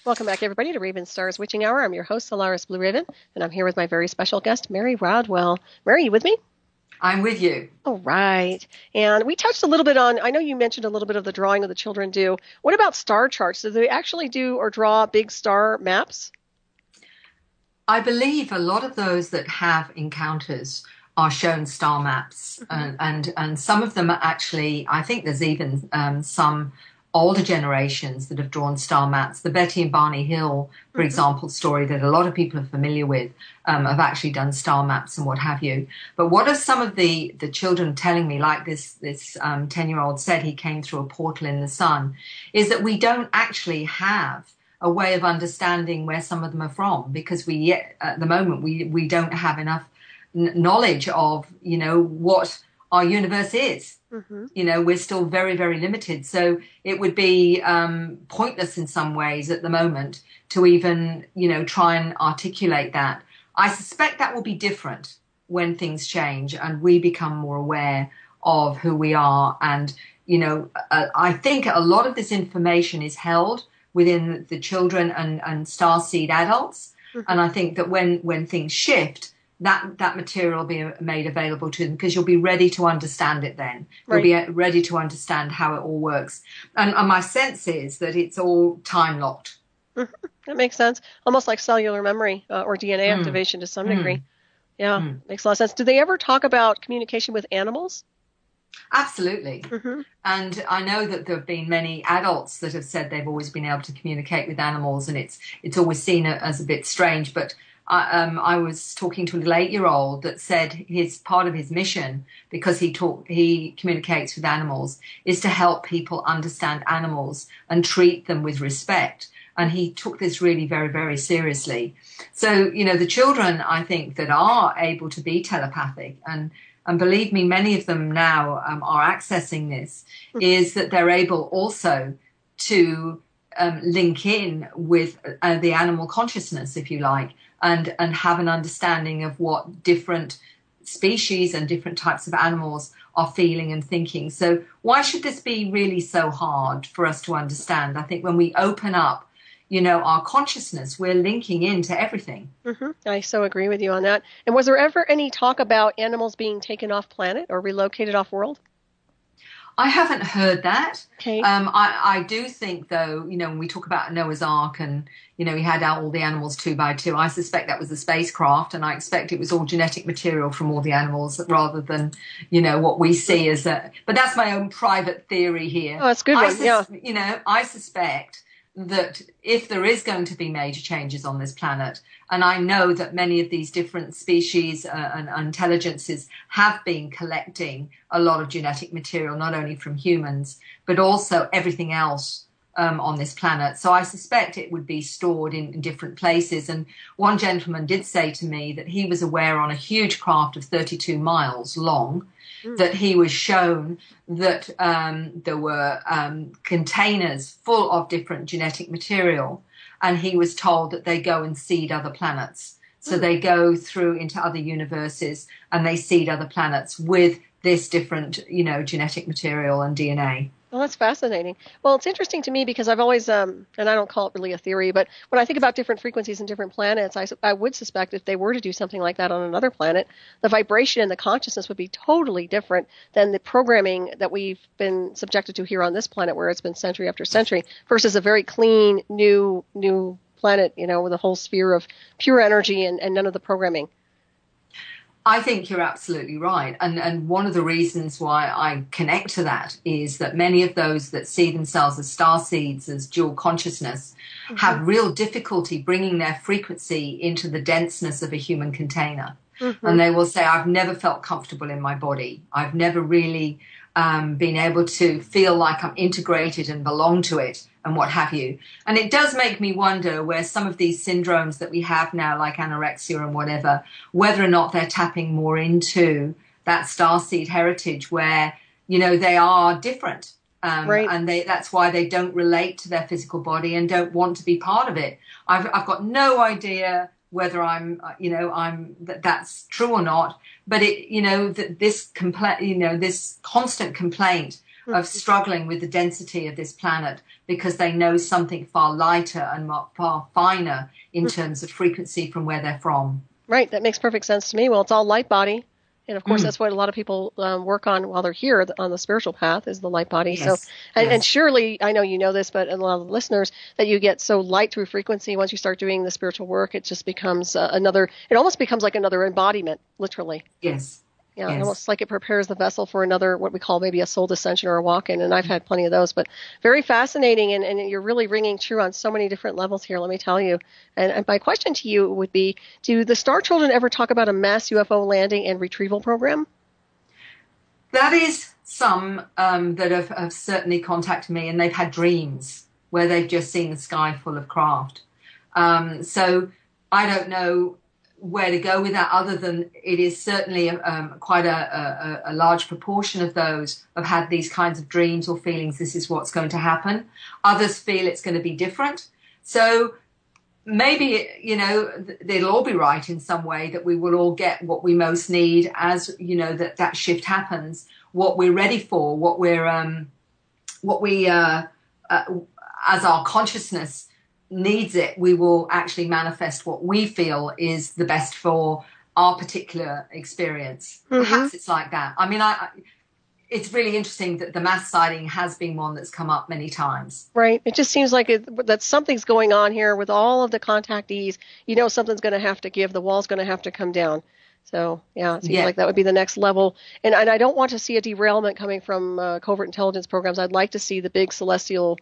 Welcome back, everybody, to Raven Stars Witching Hour. I'm your host, Solaris Blue Raven, and I'm here with my very special guest, Mary Rodwell. Mary, you with me? I'm with you. All right. And we touched a little bit on, I know you mentioned a little bit of the drawing that the children do. What about star charts? Do they actually do or draw big star maps? I believe a lot of those that have encounters are shown star maps, and some of them are actually, I think there's even some older generations that have drawn star maps. The Betty and Barney Hill, for example, story that a lot of people are familiar with, have actually done star maps and what have you. But what are some of the children telling me, like this 10-year-old said he came through a portal in the sun, is that we don't actually have a way of understanding where some of them are from, because at the moment we don't have enough knowledge of what our universe is. We're still very, very limited, so it would be pointless in some ways at the moment to even try and articulate that. I suspect that will be different when things change and we become more aware of who we are. And I think a lot of this information is held within the children and starseed adults. And I think that when things shift, that material will be made available to them, because you'll be ready to understand it then. You'll be ready to understand how it all works. And my sense is that it's all time locked. That makes sense. Almost like cellular memory or DNA activation to some degree. Yeah, makes a lot of sense. Do they ever talk about communication with animals? Absolutely. And I know that there have been many adults that have said they've always been able to communicate with animals, and it's always seen as a bit strange. But I was talking to a little 8-year-old that said part of his mission, because he communicates with animals, is to help people understand animals and treat them with respect. And he took this really very, very seriously. So, the children, I think, that are able to be telepathic, and believe me, many of them now are accessing this, is that they're able also to link in with the animal consciousness, if you like, and have an understanding of what different species and different types of animals are feeling and thinking. So why should this be really so hard for us to understand? I think when we open up, our consciousness, we're linking into everything. I so agree with you on that. And was there ever any talk about animals being taken off planet or relocated off world? I haven't heard that. Okay. I do think, though, when we talk about Noah's Ark and, he had out all the animals 2 by 2, I suspect that was a spacecraft, and I expect it was all genetic material from all the animals rather than, what we see as a... But that's my own private theory here. Oh, that's a good one, yeah. I suspect that if there is going to be major changes on this planet, and I know that many of these different species and intelligences have been collecting a lot of genetic material, not only from humans, but also everything else on this planet. So I suspect it would be stored in different places. And one gentleman did say to me that he was aware on a huge craft of 32 miles long that he was shown that there were containers full of different genetic material, and he was told that they go and seed other planets. So they go through into other universes and they seed other planets with this different, genetic material and DNA. Well, that's fascinating. Well, it's interesting to me because I've always, and I don't call it really a theory, but when I think about different frequencies and different planets, I would suspect if they were to do something like that on another planet, the vibration and the consciousness would be totally different than the programming that we've been subjected to here on this planet, where it's been century after century, versus a very clean, new planet, with a whole sphere of pure energy and none of the programming. I think you're absolutely right. And one of the reasons why I connect to that is that many of those that see themselves as starseeds, as dual consciousness, have real difficulty bringing their frequency into the denseness of a human container. And they will say, I've never felt comfortable in my body. I've never really been able to feel like I'm integrated and belong to it, and what have you. And it does make me wonder where some of these syndromes that we have now, like anorexia and whatever, whether or not they're tapping more into that starseed heritage where, they are different. And that's why they don't relate to their physical body and don't want to be part of it. I've got no idea whether that's true or not, but this constant complaint of struggling with the density of this planet because they know something far lighter and far finer in terms of frequency from where they're from. Right. That makes perfect sense to me. Well, it's all light body. And of course, that's what a lot of people work on while they're here on the spiritual path is the light body. Yes. So, and surely, I know you know this, but a lot of the listeners, that you get so light through frequency. Once you start doing the spiritual work, it just becomes it almost becomes like another embodiment, literally. Yes. Yeah, yes. Almost like it prepares the vessel for another, what we call maybe a soul descension or a walk-in, and I've had plenty of those, but very fascinating, and you're really ringing true on so many different levels here, let me tell you. And my question to you would be, do the Star Children ever talk about a mass UFO landing and retrieval program? That is some that have certainly contacted me, and they've had dreams where they've just seen the sky full of craft. So I don't know where to go with that, other than it is certainly quite a large proportion of those have had these kinds of dreams or feelings this is what's going to happen. Others feel it's going to be different. So maybe, they'll all be right in some way, that we will all get what we most need as, that shift happens, what we're ready for, as our consciousness needs it, we will actually manifest what we feel is the best for our particular experience. Mm-hmm. Perhaps it's like that. I mean, it's really interesting that the mass sighting has been one that's come up many times. Right. It just seems like that something's going on here with all of the contactees. Something's going to have to give. The wall's going to have to come down. So, yeah, it seems like that would be the next level. And I don't want to see a derailment coming from covert intelligence programs. I'd like to see the big celestial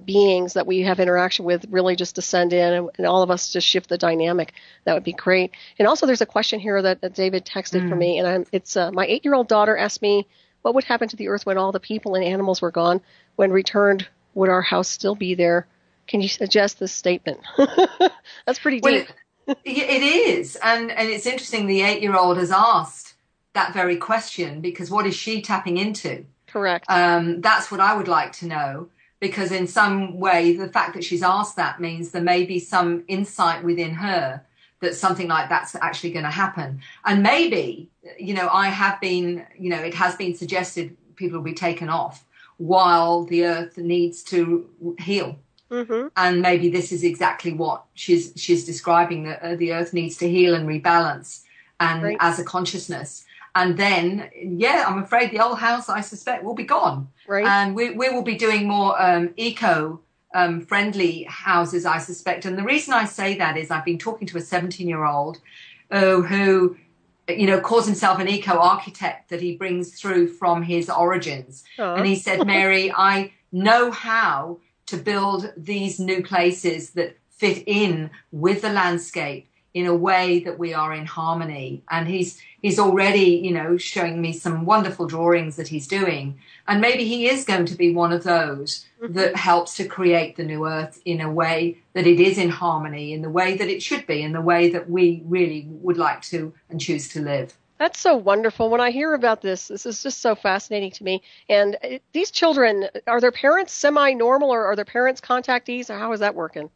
beings that we have interaction with really just descend in and all of us just shift the dynamic. That would be great. And also there's a question here that David texted for me. And it's my 8-year-old daughter asked me, what would happen to the earth when all the people and animals were gone? When returned, would our house still be there? Can you suggest this statement? That's pretty deep. It is. And it's interesting the 8-year-old has asked that very question, because what is she tapping into? Correct. That's what I would like to know, because in some way the fact that she's asked that means there may be some insight within her that something like that's actually going to happen. And maybe, I have been, it has been suggested people will be taken off while the earth needs to heal. Mm-hmm. And maybe this is exactly what she's describing, that the earth needs to heal and rebalance, and as a consciousness. And then, I'm afraid the old house, I suspect, will be gone. Right. And we will be doing more eco-friendly houses, I suspect. And the reason I say that is I've been talking to a 17-year-old who, calls himself an eco-architect that he brings through from his origins. And he said, Mary, I know how to build these new places that fit in with the landscape in a way that we are in harmony. And he's already, showing me some wonderful drawings that he's doing. And maybe he is going to be one of those that helps to create the new earth in a way that it is in harmony, in the way that it should be, in the way that we really would like to and choose to live. That's so wonderful. When I hear about this is just so fascinating to me. And these children, are their parents semi-normal, or are their parents contactees, or how is that working?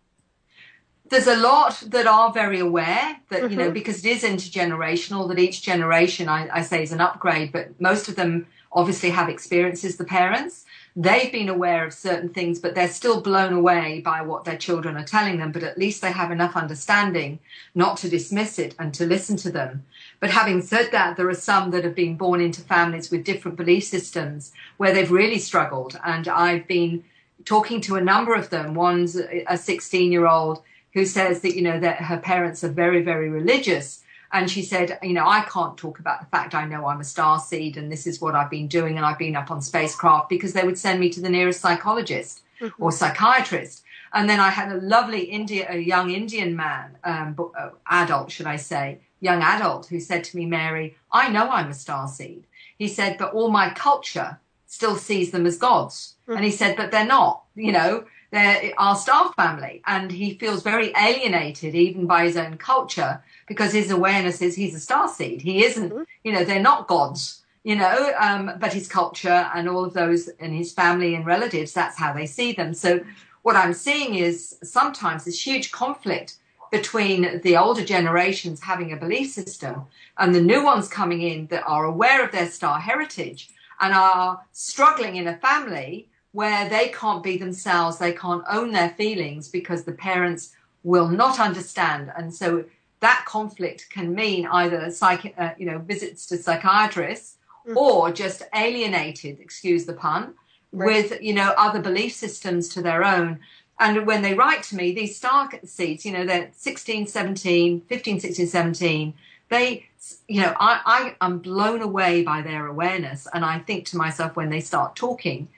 There's a lot that are very aware that, because it is intergenerational, that each generation, I say, is an upgrade, but most of them obviously have experiences, the parents. They've been aware of certain things, but they're still blown away by what their children are telling them. But at least they have enough understanding not to dismiss it and to listen to them. But having said that, there are some that have been born into families with different belief systems where they've really struggled. And I've been talking to a number of them. One's a 16-year-old who says that, that her parents are very, very religious. And she said, I can't talk about the fact I know I'm a starseed and this is what I've been doing, and I've been up on spacecraft, because they would send me to the nearest psychologist or psychiatrist. And then I had a lovely young Indian man, adult, should I say, young adult, who said to me, Mary, I know I'm a starseed. He said, but all my culture still sees them as gods. And he said, but they're not, they're our star family. And he feels very alienated even by his own culture, because his awareness is he's a starseed. He isn't, they're not gods, but his culture and all of those and his family and relatives, that's how they see them. So what I'm seeing is sometimes this huge conflict between the older generations having a belief system and the new ones coming in that are aware of their star heritage and are struggling in a family where they can't be themselves, they can't own their feelings because the parents will not understand. And so that conflict can mean either visits to psychiatrists or just alienated, excuse the pun, with, other belief systems to their own. And when they write to me, these star seeds, they're 16, 17, 15, 16, 17, they, I'm blown away by their awareness. And I think to myself, when they start talking,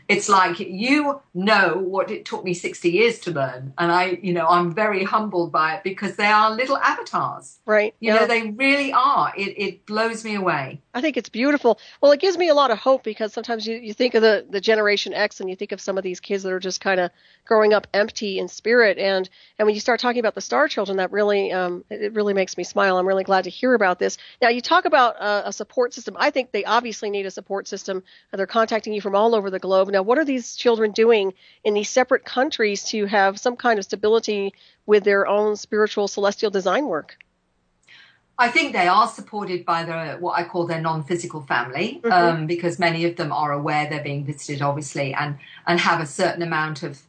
it's like, what it took me 60 years to learn. And I'm very humbled by it because they are little avatars. Right. They really are. It blows me away. I think it's beautiful. Well, it gives me a lot of hope because sometimes you think of the Generation X and you think of some of these kids that are just kind of growing up empty in spirit. And when you start talking about the star children, that really, it really makes me smile. I'm really glad to hear about this. Now, you talk about a support system. I think they obviously need a support system. They're contacting you from all over the globe. Now, what are these children doing in these separate countries to have some kind of stability with their own spiritual celestial design work? I think they are supported by what I call their non-physical family, because many of them are aware they're being visited, obviously, and have a certain amount of,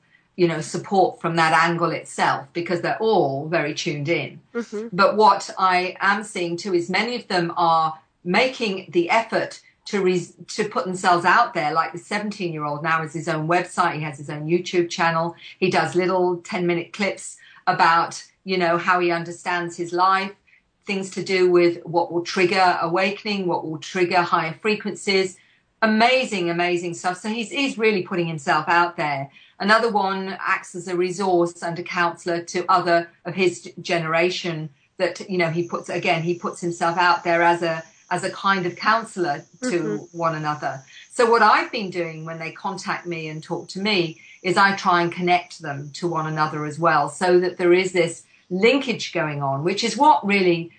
support from that angle itself, because they're all very tuned in. But what I am seeing too is many of them are making the effort to put themselves out there. Like the 17-year-old now has his own website. He has his own YouTube channel. He does little 10-minute clips about, how he understands his life, things to do with what will trigger awakening, what will trigger higher frequencies. Amazing, amazing stuff. So he's really putting himself out there. Another one acts as a resource and a counselor to other of his generation that, he puts himself out there as a kind of counselor to one another. So what I've been doing when they contact me and talk to me is I try and connect them to one another as well, so that there is this linkage going on, which is what really,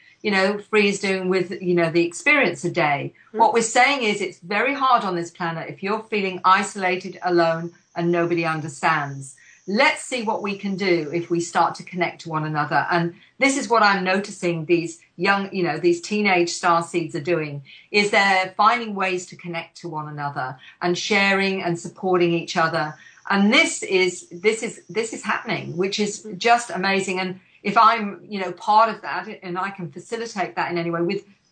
Free is doing with, the experience a day. What we're saying is it's very hard on this planet if you're feeling isolated, alone, and nobody understands. Let's see what we can do if we start to connect to one another. And this is what I'm noticing these young, these teenage star seeds are doing, is they're finding ways to connect to one another and sharing and supporting each other. And this is happening, which is just amazing. And if I'm, part of that and I can facilitate that in any way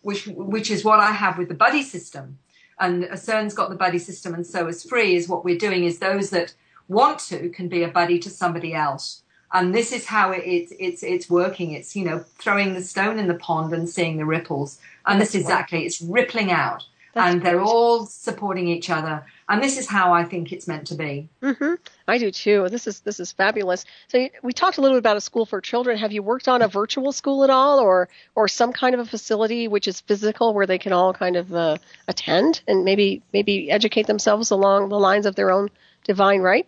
which is what I have with the buddy system. And CERN's got the buddy system, and so is Free, is what we're doing is those that want to can be a buddy to somebody else. And this is how it's working. It's, throwing the stone in the pond and seeing the ripples. And this exactly, it's rippling out. And they're all supporting each other. And this is how I think it's meant to be. I do too. This is fabulous. So we talked a little bit about a school for children. Have you worked on a virtual school at all, or some kind of a facility which is physical where they can all kind of attend and maybe educate themselves along the lines of their own divine right?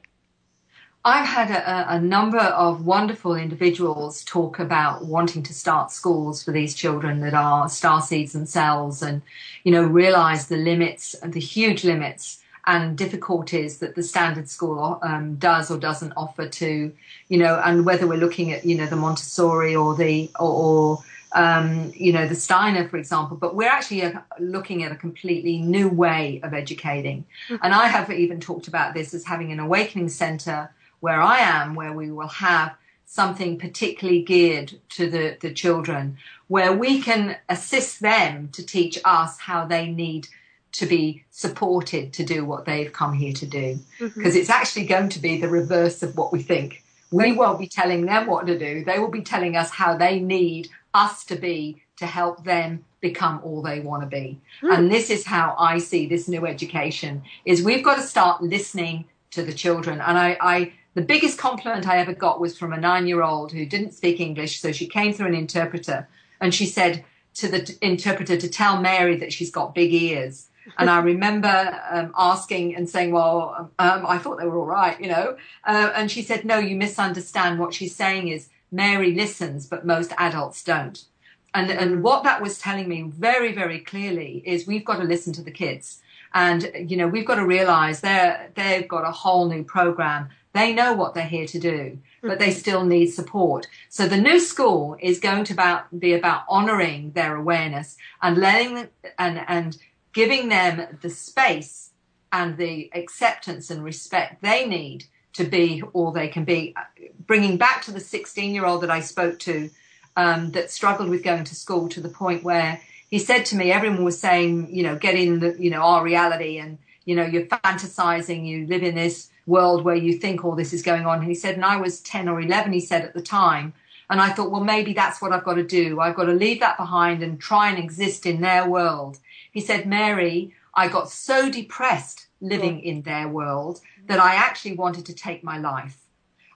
I've had a number of wonderful individuals talk about wanting to start schools for these children that are starseeds themselves and, realize the limits, the huge limits and difficulties that the standard school does or doesn't offer to, and whether we're looking at, the Montessori or the Steiner, for example, but we're actually looking at a completely new way of educating. And I have even talked about this as having an awakening center where I am, where we will have something particularly geared to the children, where we can assist them to teach us how they need to be supported to do what they've come here to do. Because it's actually going to be the reverse of what we think. We won't be telling them what to do. They will be telling us how they need us to be to help them become all they want to be. And this is how I see this new education, is we've got to start listening to the children. And the biggest compliment I ever got was from a 9-year-old who didn't speak English. So she came through an interpreter and she said to the interpreter to tell Mary that she's got big ears. And I remember asking and saying, well, I thought they were all right, and she said, no, you misunderstand. What she's saying is Mary listens, but most adults don't. And what that was telling me very, very clearly is we've got to listen to the kids. And, we've got to realize they've got a whole new program. They know what they're here to do, but they still need support. So the new school is going to be about honoring their awareness and letting them and giving them the space and the acceptance and respect they need to be all they can be. Bringing back to the 16-year-old that I spoke to that struggled with going to school, to the point where he said to me, everyone was saying, get in the, our reality, and, you're fantasizing, you live in this world where you think all this is going on. And he said, and I was 10 or 11, he said at the time, and I thought, well, maybe that's what I've got to do. I've got to leave that behind and try and exist in their world. He said, Mary, I got so depressed living in their world that I actually wanted to take my life.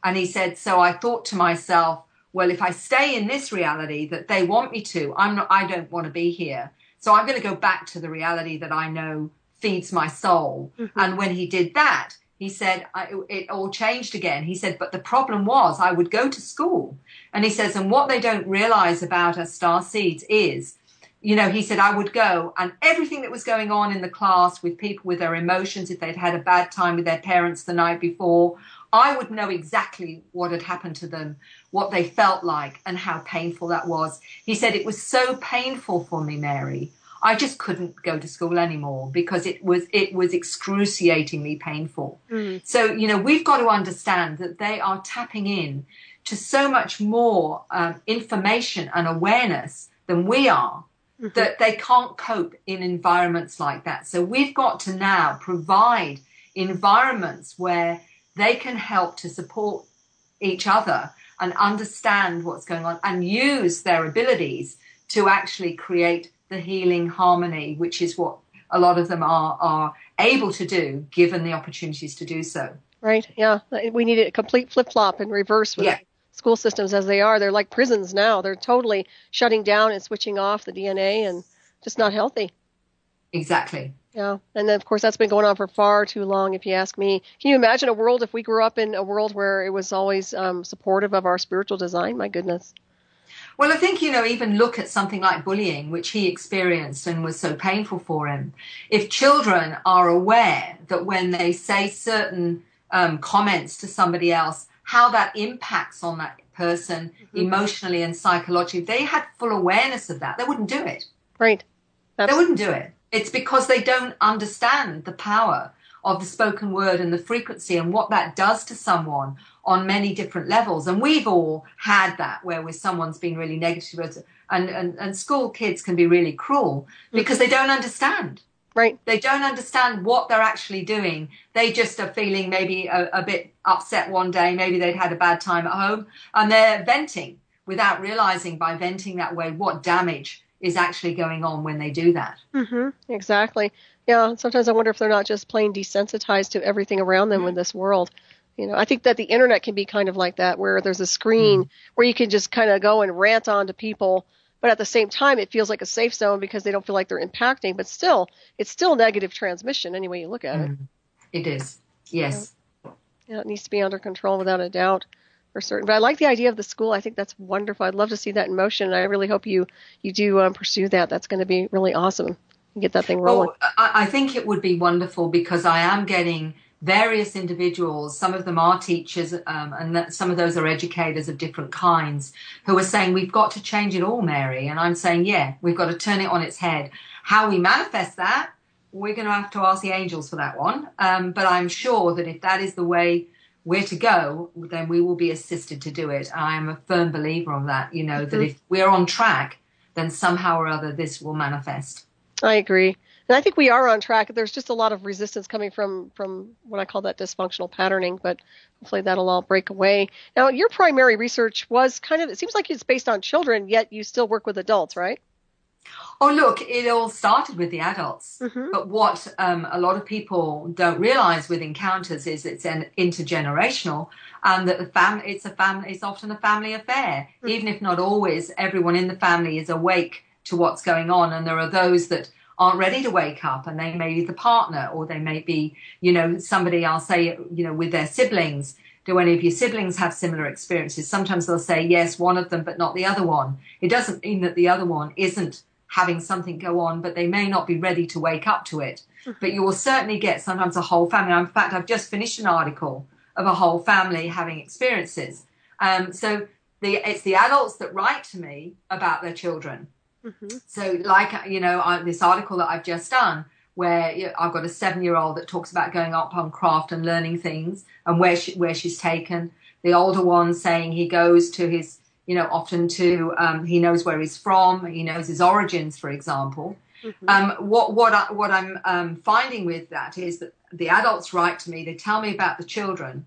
And he said, so I thought to myself, well, if I stay in this reality that they want me to, I don't want to be here. So I'm going to go back to the reality that I know feeds my soul. Mm-hmm. And when he did that, he said, it all changed again. He said, but the problem was I would go to school. And he says, and what they don't realize about us star seeds is, he said, I would go, and everything that was going on in the class with people with their emotions, if they'd had a bad time with their parents the night before, I would know exactly what had happened to them, what they felt like, and how painful that was. He said, it was so painful for me, Mary. I just couldn't go to school anymore because it was excruciatingly painful. Mm. So, we've got to understand that they are tapping in to so much more information and awareness than we are, mm-hmm. that they can't cope in environments like that. So we've got to now provide environments where they can help to support each other and understand what's going on and use their abilities to actually create the healing harmony, which is what a lot of them are able to do, given the opportunities to do so. Right, yeah. We need a complete flip-flop and reverse with school systems as they are. They're like prisons now. They're totally shutting down and switching off the DNA and just not healthy. Exactly. Yeah, and then, of course, that's been going on for far too long, if you ask me. Can you imagine a world if we grew up in a world where it was always supportive of our spiritual design? My goodness. Well, I think, even look at something like bullying, which he experienced and was so painful for him. If children are aware that when they say certain comments to somebody else, how that impacts on that person mm-hmm. emotionally and psychologically, if they had full awareness of that, they wouldn't do it. Right. They wouldn't do it. It's because they don't understand the power of the spoken word and the frequency and what that does to someone on many different levels. And we've all had that where someone's been really negative, and school kids can be really cruel because they don't understand. Right. They don't understand what they're actually doing. They just are feeling maybe a bit upset one day. Maybe they'd had a bad time at home and they're venting without realizing by venting that way what damage is actually going on when they do that. Mm-hmm. Exactly. Yeah. Sometimes I wonder if they're not just plain desensitized to everything around them in this world. I think that the internet can be kind of like that, where there's a screen where you can just kind of go and rant on to people, but at the same time, it feels like a safe zone because they don't feel like they're impacting, but still, it's still negative transmission any way you look at it. It is. Yes. Yeah, it needs to be under control without a doubt. For certain. But I like the idea of the school. I think that's wonderful. I'd love to see that in motion, and I really hope you do pursue that. That's going to be really awesome. Get that thing rolling. Well, I think it would be wonderful because I am getting various individuals, some of them are teachers, and some of those are educators of different kinds, who are saying, we've got to change it all, Mary. And I'm saying, yeah, we've got to turn it on its head. How we manifest that, we're going to have to ask the angels for that one. But I'm sure that if that is the way we're to go, then we will be assisted to do it. I am a firm believer of that, that if we're on track, then somehow or other this will manifest. I agree. And I think we are on track. There's just a lot of resistance coming from what I call that dysfunctional patterning, but hopefully that'll all break away. Now, your primary research was it seems like it's based on children, yet you still work with adults, right? Oh, look, it all started with the adults. Mm-hmm. But what a lot of people don't realize with encounters is it's an intergenerational, and that it's often a family affair. Mm-hmm. Even if not always, everyone in the family is awake to what's going on. And there are those that aren't ready to wake up, and they may be the partner, or they may be, somebody, I'll say, with their siblings. Do any of your siblings have similar experiences? Sometimes they'll say, yes, one of them, but not the other one. It doesn't mean that the other one isn't having something go on, but they may not be ready to wake up to it. Mm-hmm. But you will certainly get sometimes a whole family. In fact, I've just finished an article of a whole family having experiences. So it's the adults that write to me about their children. Mm-hmm. So, like, this article that I've just done, where I've got a 7-year-old that talks about going up on craft and learning things and where she's taken. The older one saying he goes to his, often to, he knows where he's from, he knows his origins, for example. Mm-hmm. What I'm finding with that is that the adults write to me, they tell me about the children,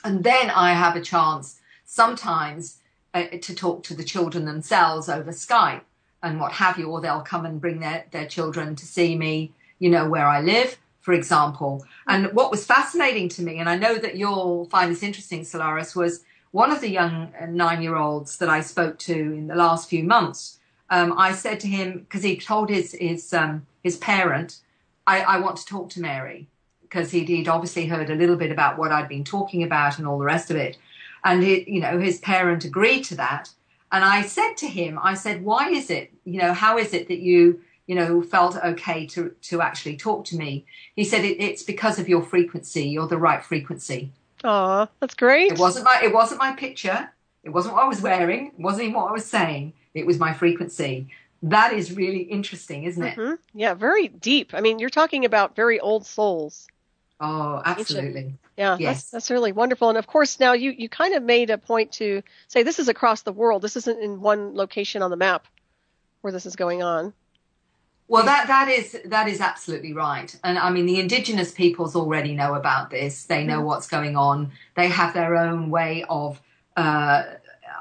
and then I have a chance sometimes to talk to the children themselves over Skype and what have you, or they'll come and bring their children to see me, where I live, for example. And what was fascinating to me, and I know that you'll find this interesting, Solaris, was one of the young 9-year-olds that I spoke to in the last few months. I said to him, because he told his parent, I want to talk to Mary, because he'd obviously heard a little bit about what I'd been talking about and all the rest of it. And his parent agreed to that. And I said to him, why is it, how is it that you, felt okay to actually talk to me? He said, it's because of your frequency. You're the right frequency. Aw, that's great. It wasn't my picture. It wasn't what I was wearing. It wasn't even what I was saying. It was my frequency. That is really interesting, isn't it? Mm-hmm. Yeah, very deep. I mean, you're talking about very old souls. Oh, absolutely. Ancient. Yeah, Yes. that's really wonderful. And of course, now you kind of made a point to say this is across the world. This isn't in one location on the map where this is going on. Well, that is absolutely right. And I mean, the indigenous peoples already know about this. They know what's going on. They have their own way of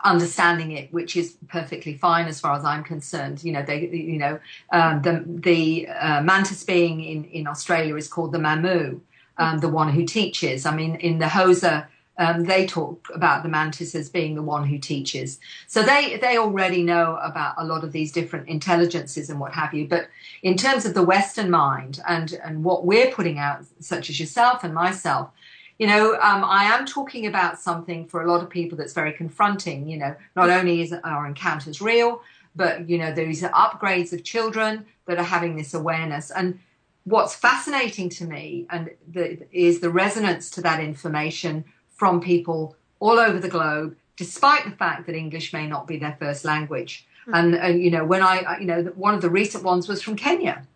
understanding it, which is perfectly fine as far as I'm concerned. The mantis being in Australia is called the mamu, the one who teaches. I mean, in the Xhosa, they talk about the mantis as being the one who teaches. So they already know about a lot of these different intelligences and what have you. But in terms of the Western mind and what we're putting out, such as yourself and myself, I am talking about something for a lot of people that's very confronting. Not only is our encounters real, but, these are upgrades of children that are having this awareness. And what's fascinating to me is the resonance to that information from people all over the globe, despite the fact that English may not be their first language. And when one of the recent ones was from Kenya.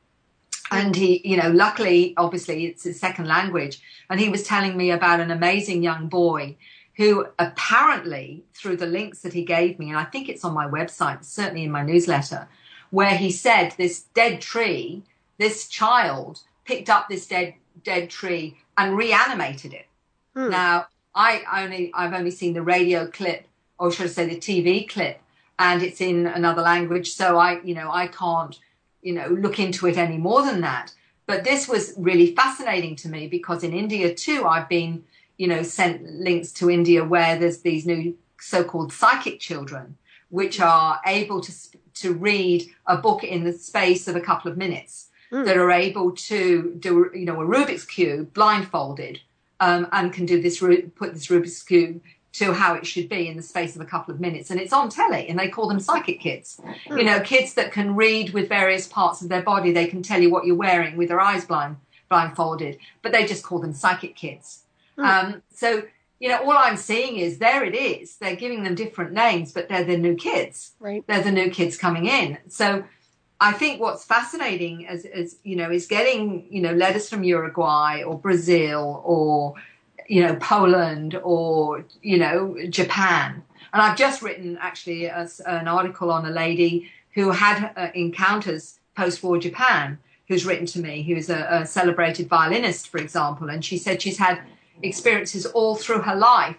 And he, luckily, obviously, it's his second language. And he was telling me about an amazing young boy who apparently, through the links that he gave me, and I think it's on my website, certainly in my newsletter, where he said this dead tree, this child picked up this dead tree and reanimated it. Now, I've only seen the radio clip, or should I say the TV clip, and it's in another language. So I can't, look into it any more than that. But this was really fascinating to me because in India too, I've been, sent links to India where there's these new so-called psychic children, which are able to read a book in the space of a couple of minutes, that are able to do, a Rubik's Cube blindfolded, and can do this, put this Rubik's Cube to how it should be in the space of a couple of minutes. And it's on telly, and they call them psychic kids. Kids that can read with various parts of their body. They can tell you what you're wearing with their eyes blindfolded, but they just call them psychic kids. So, all I'm seeing is there it is. They're giving them different names, but they're the new kids. Right. They're the new kids coming in. So I think what's fascinating is getting, letters from Uruguay or Brazil or, Poland or, Japan. And I've just written actually an article on a lady who had encounters post-war Japan, who's written to me, who's a celebrated violinist, for example. And she said she's had experiences all through her life.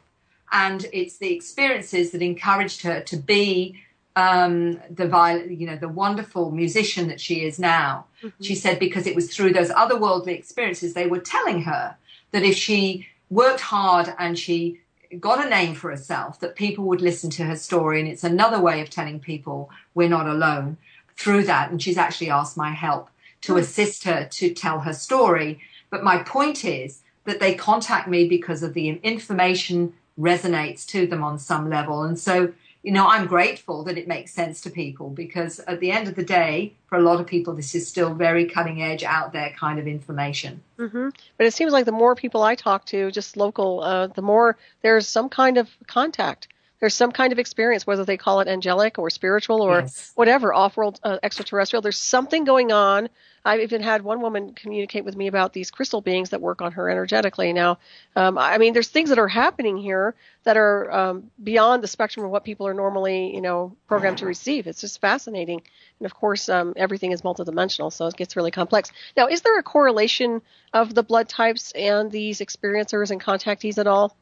And it's the experiences that encouraged her to be the wonderful musician that she is now. She said because it was through those otherworldly experiences, they were telling her that if she worked hard and she got a name for herself, that people would listen to her story. And it's another way of telling people we're not alone through that. And she's actually asked my help to assist her to tell her story. But my point is that they contact me because of the information resonates to them on some level. And so, I'm grateful that it makes sense to people because at the end of the day, for a lot of people, this is still very cutting edge out there kind of information. Mm-hmm. But it seems like the more people I talk to, just local, the more there's some kind of contact. there's some kind of experience, whether they call it angelic or spiritual or Yes. whatever, off-world extraterrestrial. There's something going on. I've even had one woman communicate with me about these crystal beings that work on her energetically. Now, I mean, there's things that are happening here that are beyond the spectrum of what people are normally, programmed to receive. It's just fascinating. And of course, everything is multidimensional, so it gets really complex. Now, is there a correlation of the blood types and these experiencers and contactees at all?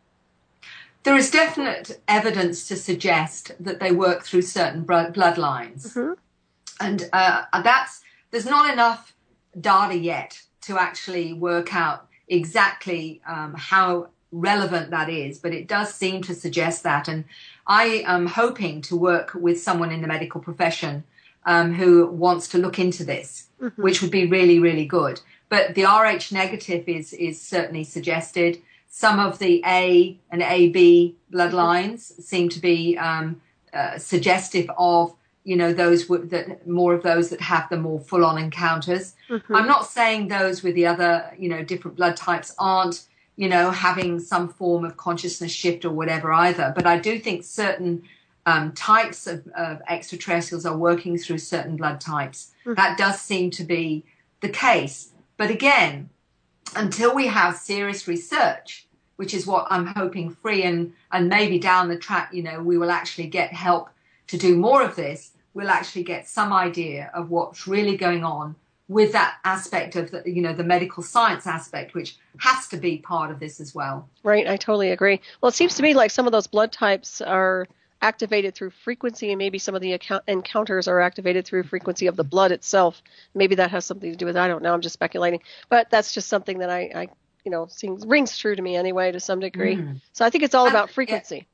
There is definite evidence to suggest that they work through certain bloodlines. Mm-hmm. And there's not enough data yet to actually work out exactly how relevant that is, but it does seem to suggest that. And I am hoping to work with someone in the medical profession who wants to look into this, Mm-hmm. which would be really, really good. But the Rh negative is certainly suggested. Some of the A and AB bloodlines seem to be suggestive of, those that more of those that have the more full-on encounters. Mm-hmm. I'm not saying those with the other, different blood types aren't, having some form of consciousness shift or whatever either. But I do think certain types of extraterrestrials are working through certain blood types. Mm-hmm. That does seem to be the case. But again, until we have serious research, which is what I'm hoping free and maybe down the track, we will actually get help to do more of this. We'll actually get some idea of what's really going on with that aspect of the medical science aspect, which has to be part of this as well. Right, I totally agree. Well, it seems to me like some of those blood types are activated through frequency, and maybe some of the encounters are activated through frequency of the blood itself. Maybe that has something to do with it. I don't know. I'm just speculating. But that's just something that I rings true to me anyway to some degree. Mm. So I think it's all about frequency.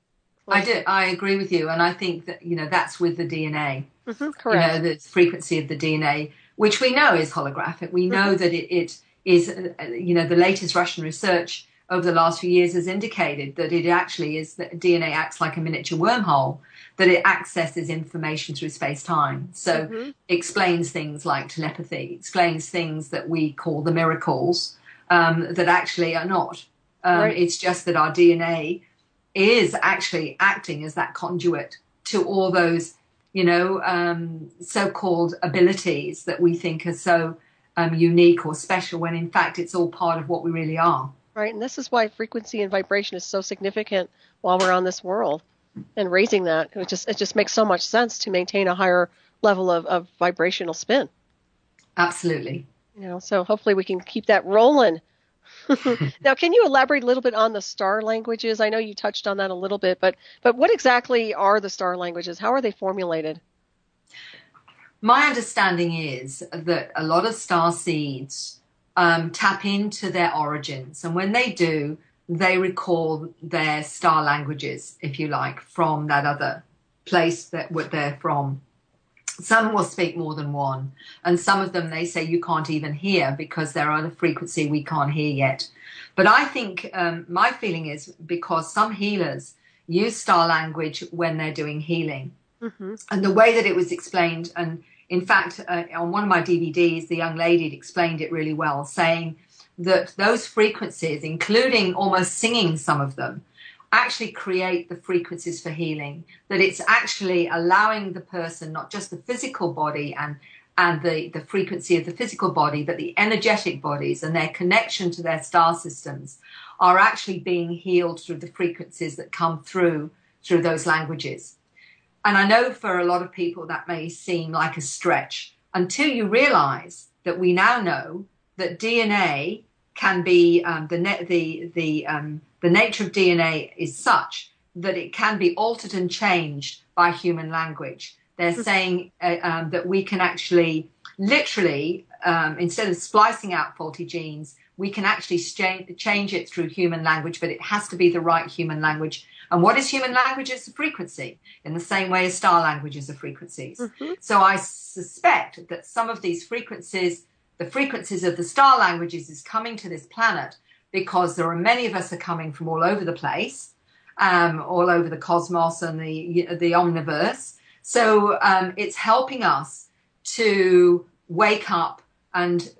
Yeah, I agree with you. And I think that, that's with the DNA. Mm-hmm, correct. The frequency of the DNA, which we know is holographic. We know that it is, the latest Russian research over the last few years has indicated that it actually is that DNA acts like a miniature wormhole, that it accesses information through space-time. So explains things like telepathy, explains things that we call the miracles that actually are not. Right. It's just that our DNA is actually acting as that conduit to all those, so-called abilities that we think are so unique or special, when in fact it's all part of what we really are. Right, and this is why frequency and vibration is so significant while we're on this world, and raising that. It just makes so much sense to maintain a higher level of vibrational spin. Absolutely. So hopefully we can keep that rolling. Now, can you elaborate a little bit on the star languages? I know you touched on that a little bit, but what exactly are the star languages? How are they formulated? My understanding is that a lot of star seeds tap into their origins, and when they do, they recall their star languages, if you like, from that other place that they're from. Some will speak more than one, and some of them they say you can't even hear because they're on a frequency we can't hear yet. But I think my feeling is because some healers use star language when they're doing healing. Mm-hmm. And the way that it was explained, and in fact, on one of my DVDs, the young lady explained it really well, saying that those frequencies, including almost singing some of them, actually create the frequencies for healing, that it's actually allowing the person, not just the physical body and the frequency of the physical body, but the energetic bodies and their connection to their star systems are actually being healed through the frequencies that come through those languages. And I know for a lot of people that may seem like a stretch until you realize that we now know that DNA can be the nature of DNA is such that it can be altered and changed by human language. They're saying that we can actually literally, instead of splicing out faulty genes, we can actually change it through human language, but it has to be the right human language. And what is human language? It's a frequency, in the same way as star languages are frequencies. Mm-hmm. So I suspect that some of these frequencies, the frequencies of the star languages, is coming to this planet because there are many of us are coming from all over the place, all over the cosmos and the omniverse. So it's helping us to wake up and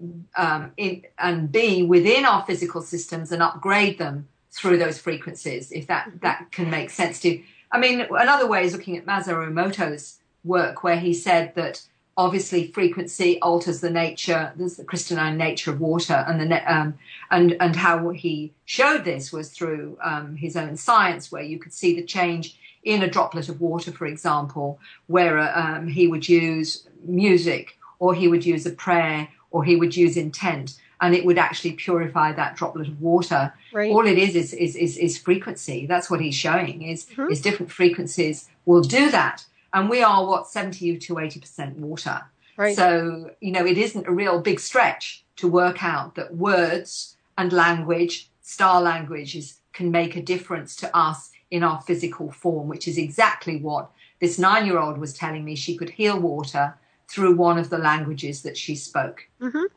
be within our physical systems and upgrade them through those frequencies, if that can make sense to you. I mean, another way is looking at Masaru Emoto's work, where he said that obviously frequency alters the nature, there's the crystalline nature of water, and how he showed this was through his own science, where you could see the change in a droplet of water, for example, where he would use music, or he would use a prayer, or he would use intent, and it would actually purify that droplet of water. Right. All it is frequency. That's what he's showing, is different frequencies will do that. And we are, 70 to 80% water. Right. So, it isn't a real big stretch to work out that words and language, star languages, can make a difference to us in our physical form, which is exactly what this 9-year-old was telling me. She could heal water through one of the languages that she spoke.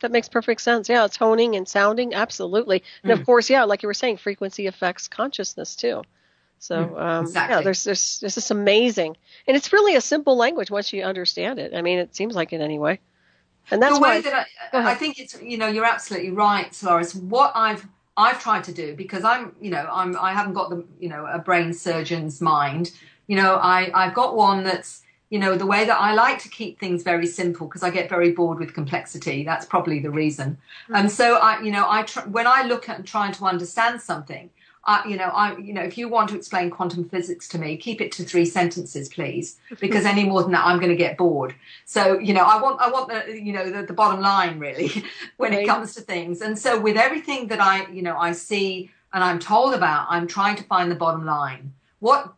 That makes perfect sense. Yeah, toning and sounding, absolutely. And of course, yeah, like you were saying, frequency affects consciousness too. So, exactly. Yeah, this is amazing. And it's really a simple language once you understand it. I mean, it seems like it anyway. And that's the way why that I think it's, you're absolutely right, Solaris. What I've tried to do, because I haven't got a brain surgeon's mind. I've got one that's, the way that I like to keep things very simple, because I get very bored with complexity. That's probably the reason. And so when I look at trying to understand something, if you want to explain quantum physics to me, keep it to 3 sentences, please, because any more than that, I'm going to get bored. So, I want the bottom line, really, when it comes to things. And so with everything that I see and I'm told about, I'm trying to find the bottom line. What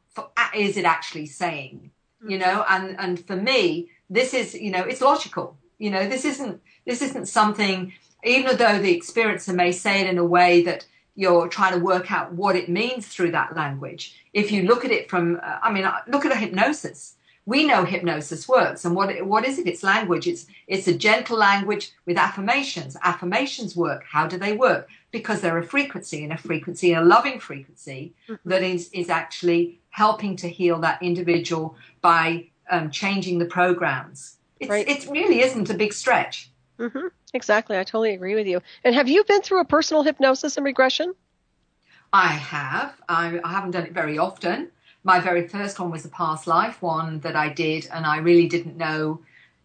is it actually saying? And for me, this is, it's logical. This isn't something, even though the experiencer may say it in a way that you're trying to work out what it means through that language. If you look at it from, look at a hypnosis. We know hypnosis works. And what is it? It's language. It's a gentle language with affirmations. Affirmations work. How do they work? Because they're a frequency, a loving frequency that is actually helping to heal that individual by changing the programs. It really isn't a big stretch. Exactly. I totally agree with you. And have you been through a personal hypnosis and regression? I have. I haven't done it very often. My very first one was a past life one that I did, and I really didn't know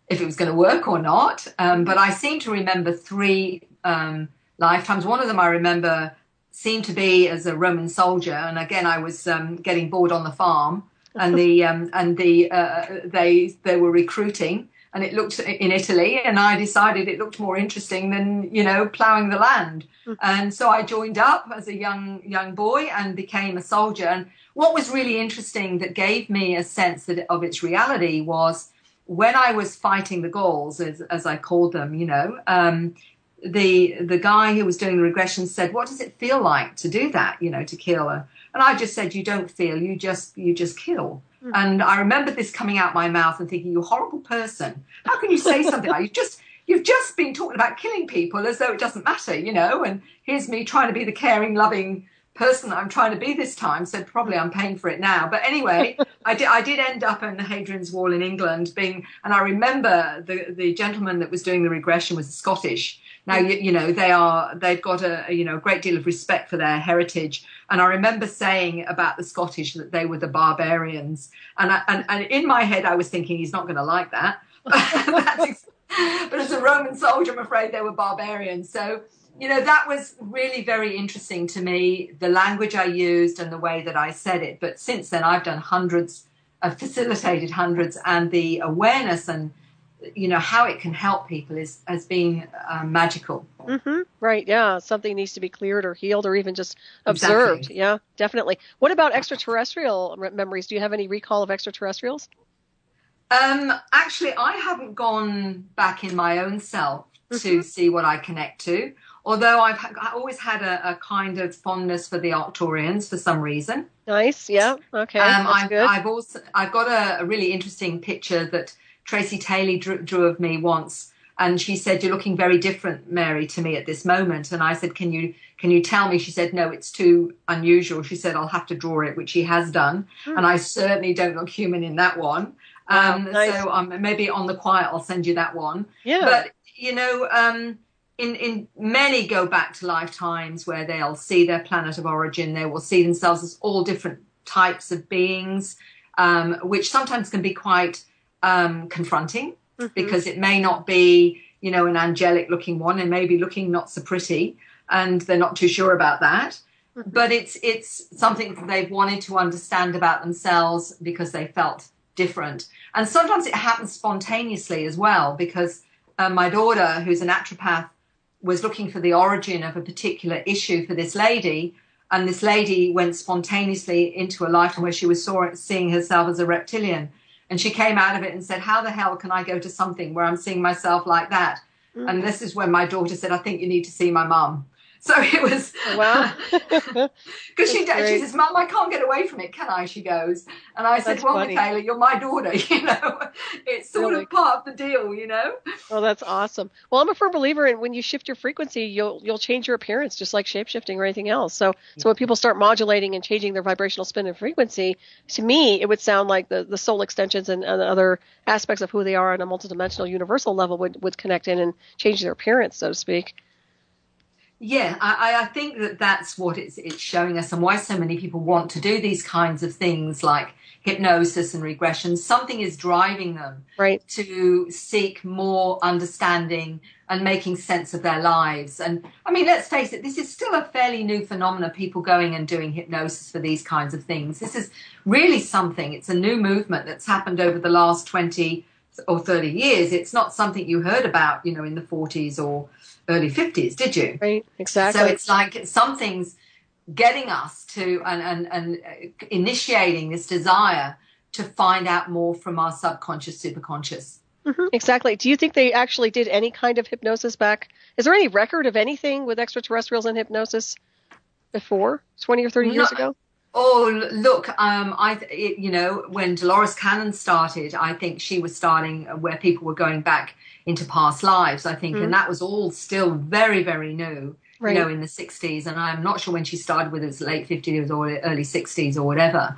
if it was going to work or not. But I seem to remember 3 lifetimes. One of them I remember seemed to be as a Roman soldier, and again I was getting bored on the farm, and they were recruiting. And it looked in Italy, and I decided it looked more interesting than, ploughing the land. And so I joined up as a young boy and became a soldier. And what was really interesting that gave me a sense of its reality was when I was fighting the Gauls, as I called them, the guy who was doing the regression said, "What does it feel like to do that, to kill her?" And I just said, "You don't feel, you just kill." And I remember this coming out my mouth and thinking, "You horrible person. How can you say something like you've just been talking about killing people as though it doesn't matter, and here's me trying to be the caring, loving person I'm trying to be this time, so probably I'm paying for it now." But anyway, I did end up on the Hadrian's Wall in England and I remember the gentleman that was doing the regression was Scottish. Now, they've got a great deal of respect for their heritage. And I remember saying about the Scottish that they were the barbarians. And in my head, I was thinking, he's not going to like that. But as a Roman soldier, I'm afraid they were barbarians. So, that was really very interesting to me, the language I used and the way that I said it. But since then, I've done hundreds, I've facilitated hundreds, and the awareness and how it can help people has been magical. Right. Yeah. Something needs to be cleared or healed or even just observed. Exactly. Yeah, definitely. What about extraterrestrial memories? Do you have any recall of extraterrestrials? Actually, I haven't gone back in my own self to see what I connect to. Although I always had a kind of fondness for the Arcturians for some reason. Nice. Yeah. Okay. That's good. I've got a really interesting picture that Tracy Taylor drew of me once, and she said, "You're looking very different, Mary, to me at this moment." And I said, "Can you tell me?" She said, "No, it's too unusual." She said, "I'll have to draw it," which she has done. And I certainly don't look human in that one. Nice. So maybe on the quiet, I'll send you that one. Yeah. But, in many go back to lifetimes where they'll see their planet of origin. They will see themselves as all different types of beings, which sometimes can be quite confronting, because it may not be, you know, an angelic looking one, and maybe looking not so pretty, and they're not too sure about that. But it's something that they've wanted to understand about themselves because they felt different. And sometimes it happens spontaneously as well, because my daughter, who's a naturopath, was looking for the origin of a particular issue for this lady, and this lady went spontaneously into a lifetime where she was seeing herself as a reptilian. And she came out of it and said, how the hell can I go to something where I'm seeing myself like that? And this is when my daughter said, I think you need to see my mum. So it was, wow. Because she says, Mum, I can't get away from it, can I? She goes. And I said, well, Michaela, you're my daughter, you know. It's sort of part of the deal, you know. Oh, that's awesome. Well, I'm a firm believer in when you shift your frequency, you'll change your appearance, just like shape-shifting or anything else. So when people start modulating and changing their vibrational spin and frequency, to me, it would sound like the soul extensions and other aspects of who they are on a multidimensional universal level would connect in and change their appearance, so to speak. Yeah, I think that's what it's showing us, and why so many people want to do these kinds of things like hypnosis and regression. Something is driving them to seek more understanding and making sense of their lives. And I mean, let's face it, this is still a fairly new phenomenon, people going and doing hypnosis for these kinds of things. This is really something. It's a new movement that's happened over the last 20 or 30 years. It's not something you heard about, you know, in the 40s or early 50s, did you? Right, exactly. So it's like something's getting us to and initiating this desire to find out more from our subconscious, superconscious. Exactly. Do you think they actually did any kind of hypnosis back? Is there any record of anything with extraterrestrials and hypnosis before 20 or 30 years ago? Oh, look, you know, when Dolores Cannon started, I think she was starting where people were going back into past lives, I think, and that was all still very, very new, you know, in the 60s. And I'm not sure when she started, whether it was late 50s or early 60s or whatever.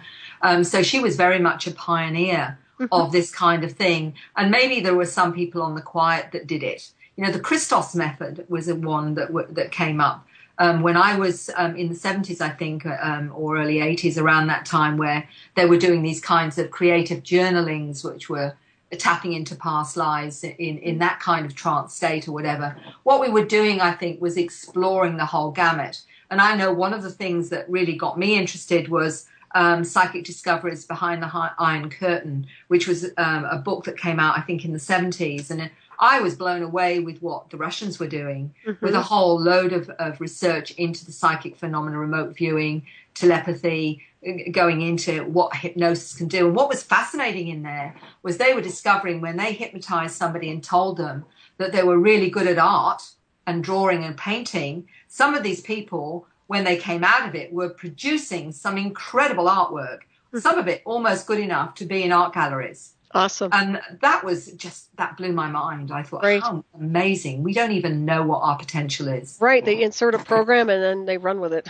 So she was very much a pioneer of this kind of thing. And maybe there were some people on the quiet that did it. You know, the Christos method was one that came up. When I was in the 70s, I think, or early 80s, around that time, where they were doing these kinds of creative journalings, which were tapping into past lives in that kind of trance state or whatever. What we were doing, I think, was exploring the whole gamut. And I know one of the things that really got me interested was Psychic Discoveries Behind the Iron Curtain, which was a book that came out, I think, in the 70s. And I was blown away with what the Russians were doing, with a whole load of research into the psychic phenomena, remote viewing, telepathy, going into what hypnosis can do. And what was fascinating in there was they were discovering when they hypnotized somebody and told them that they were really good at art and drawing and painting, some of these people, when they came out of it, were producing some incredible artwork, some of it almost good enough to be in art galleries. Awesome. And that blew my mind. I thought, how amazing. We don't even know what our potential is. Right. They insert a program and then they run with it.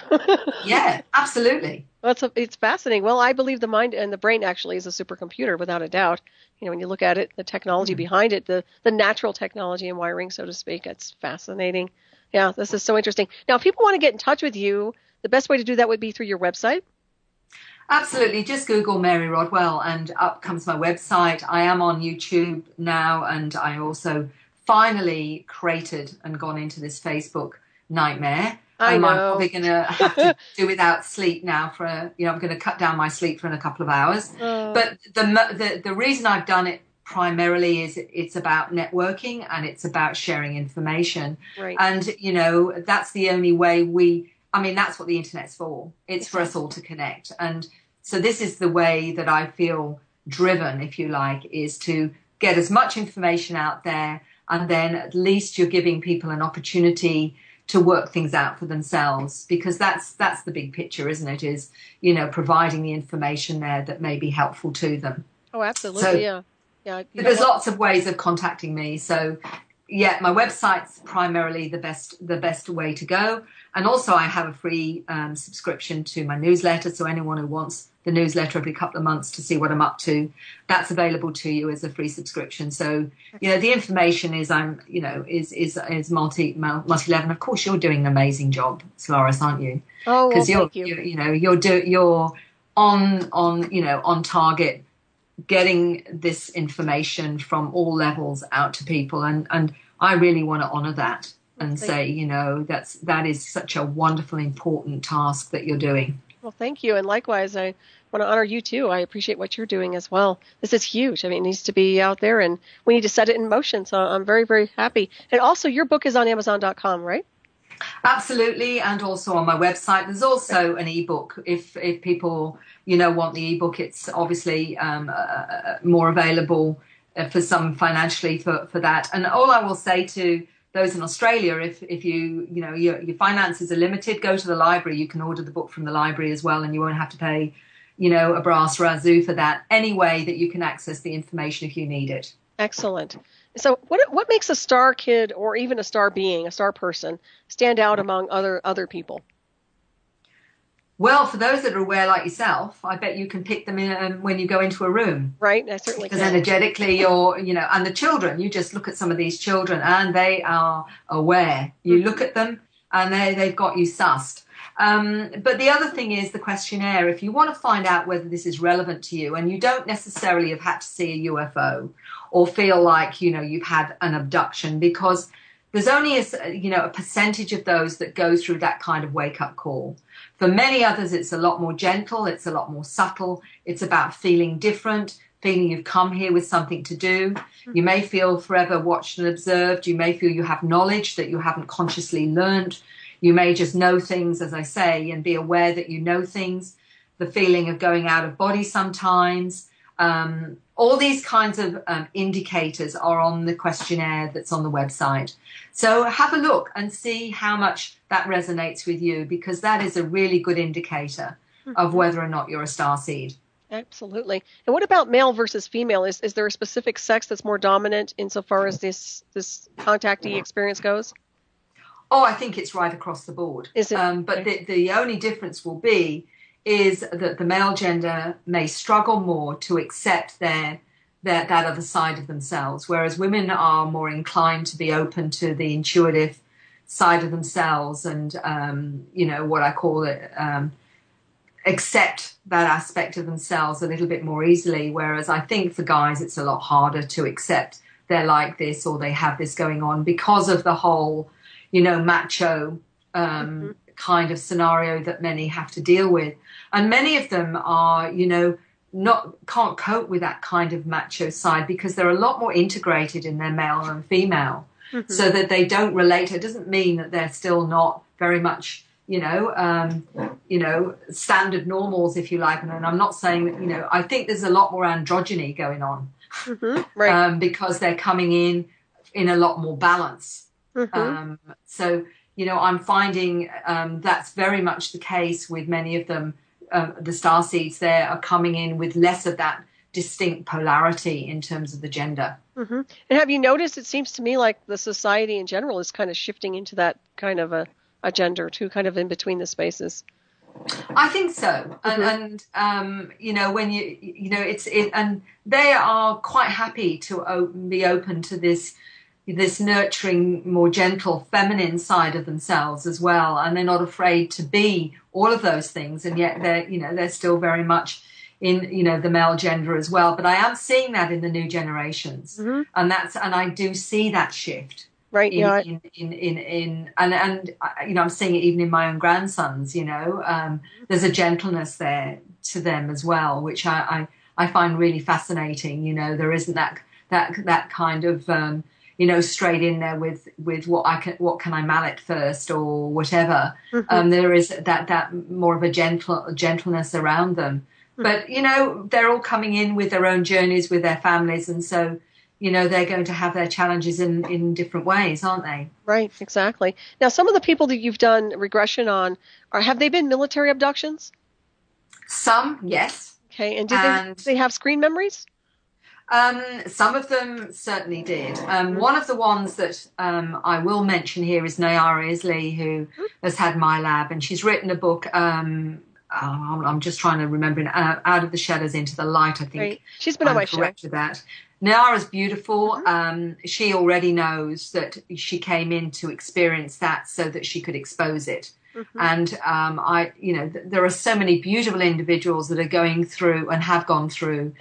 Yeah, absolutely. Well, it's fascinating. Well, I believe the mind and the brain actually is a supercomputer, without a doubt. You know, when you look at it, the technology behind it, the natural technology and wiring, so to speak, it's fascinating. Yeah, this is so interesting. Now, if people want to get in touch with you, the best way to do that would be through your website. Absolutely. Just Google Mary Rodwell and up comes my website. I am on YouTube now, and I also finally created and gone into this Facebook nightmare. I know. I'm probably going to have to do without sleep now I'm going to cut down my sleep for a couple of hours. But the reason I've done it primarily is it's about networking and it's about sharing information. Right. And, you know, that's the only way that's what the internet's for. It's for us all to connect. And so this is the way that I feel driven, if you like, is to get as much information out there, and then at least you're giving people an opportunity to work things out for themselves, because that's the big picture, isn't it? Is, you know, providing the information there that may be helpful to them. Oh, absolutely. So, yeah. There's lots of ways of contacting me. So yeah, my website's primarily the best way to go. And also I have a free subscription to my newsletter. So anyone who wants the newsletter every couple of months to see what I'm up to, that's available to you as a free subscription. So, you know, the information is multi-level. Of course, you're doing an amazing job, Solaris, aren't you? Oh, well, because thank you. you're on target, getting this information from all levels out to people, and I really want to honor that and say, that is such a wonderful, important task that you're doing. Well, thank you. And likewise, I want to honor you too. I appreciate what you're doing as well. This is huge. I mean, it needs to be out there and we need to set it in motion. So I'm very, very happy. And also your book is on Amazon.com, right? Absolutely. And also on my website. There's also an ebook. If people, want the ebook, it's obviously more available for some financially for that. And all I will say to those in Australia, if your finances are limited, go to the library. You can order the book from the library as well, and you won't have to pay, a brass razoo for that. Any way that you can access the information if you need it. Excellent. So what makes a star kid or even a star being, a star person, stand out among other people? Well, for those that are aware like yourself, I bet you can pick them in when you go into a room. Right, I certainly can. Because energetically and the children, you just look at some of these children and they are aware. You look at them and they've got you sussed. But the other thing is the questionnaire. If you want to find out whether this is relevant to you, and you don't necessarily have had to see a UFO or feel like, you've had an abduction, because there's only a percentage of those that go through that kind of wake-up call. For many others, it's a lot more gentle. It's a lot more subtle. It's about feeling different, feeling you've come here with something to do. You may feel forever watched and observed. You may feel you have knowledge that you haven't consciously learned. You may just know things, as I say, and be aware that you know things. The feeling of going out of body sometimes. All these kinds of indicators are on the questionnaire that's on the website. So have a look and see how much that resonates with you, because that is a really good indicator of whether or not you're a starseed. Absolutely. And what about male versus female? Is there a specific sex that's more dominant insofar as this contactee experience goes? Oh, I think it's right across the board. Is it? But the only difference will be is that the male gender may struggle more to accept that other side of themselves, whereas women are more inclined to be open to the intuitive side of themselves and, what I call it, accept that aspect of themselves a little bit more easily, whereas I think for guys it's a lot harder to accept they're like this or they have this going on because of the whole, macho kind of scenario that many have to deal with. And many of them are, can't cope with that kind of macho side because they're a lot more integrated in their male and female, so that they don't relate. It doesn't mean that they're still not very much, standard normals, if you like. And I'm not saying that, I think there's a lot more androgyny going on, right. because they're coming in a lot more balance. So, I'm finding that's very much the case with many of them. The starseeds there are coming in with less of that distinct polarity in terms of the gender. And have you noticed, it seems to me like the society in general is kind of shifting into that kind of a gender too, kind of in between the spaces? I think so. And when and they are quite happy to be open to this nurturing, more gentle, feminine side of themselves as well, and they're not afraid to be all of those things, and yet they're still very much in the male gender as well. But I am seeing that in the new generations, and I do see that shift. Right. I'm seeing it even in my own grandsons. There's a gentleness there to them as well, which I find really fascinating. There isn't that kind of straight in there with what can I mallet first or whatever. There is that more of a gentleness around them. But they're all coming in with their own journeys with their families, and so they're going to have their challenges in different ways, aren't they? Right, exactly. Now, some of the people that you've done regression on, have they been military abductions? Some, yes. Okay, and did they have screen memories? Some of them certainly did. One of the ones that I will mention here is Nayara Isley, who has had my lab, and she's written a book. I'm just trying to remember, Out of the Shadows into the Light, I think. Right. She's been on my show. With that. Nayara's beautiful. She already knows that she came in to experience that so that she could expose it. And there are so many beautiful individuals that are going through and have gone through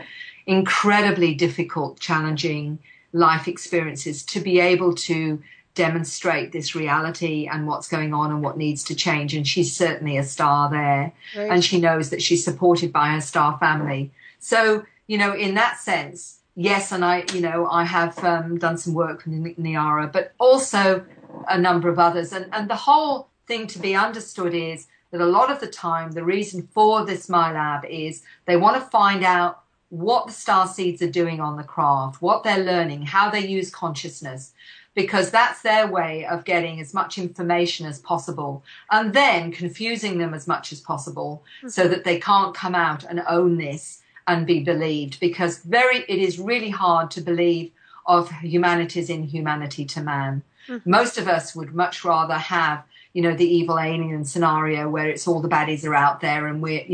incredibly difficult, challenging life experiences to be able to demonstrate this reality and what's going on and what needs to change. And she's certainly a star there. Right. And she knows that she's supported by her star family. So, in that sense, yes, and I have done some work with Niara, but also a number of others. And the whole thing to be understood is that a lot of the time, the reason for this MyLab is they want to find out what the star seeds are doing on the craft, what they're learning, how they use consciousness, because that's their way of getting as much information as possible and then confusing them as much as possible so that they can't come out and own this and be believed, because it is really hard to believe of humanity's inhumanity to man. Most of us would much rather have, the evil alien scenario where it's all the baddies are out there and we're,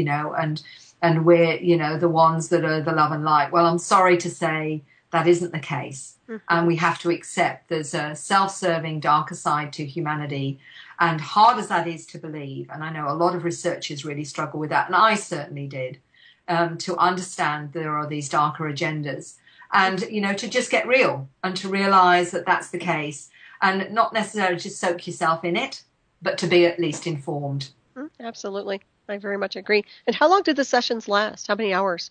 and we're, the ones that are the love and light. Well, I'm sorry to say that isn't the case. And we have to accept there's a self-serving darker side to humanity. And hard as that is to believe, and I know a lot of researchers really struggle with that, and I certainly did, to understand there are these darker agendas. And, to just get real and to realize that that's the case and not necessarily just soak yourself in it, but to be at least informed. Absolutely. I very much agree. And how long did the sessions last? How many hours?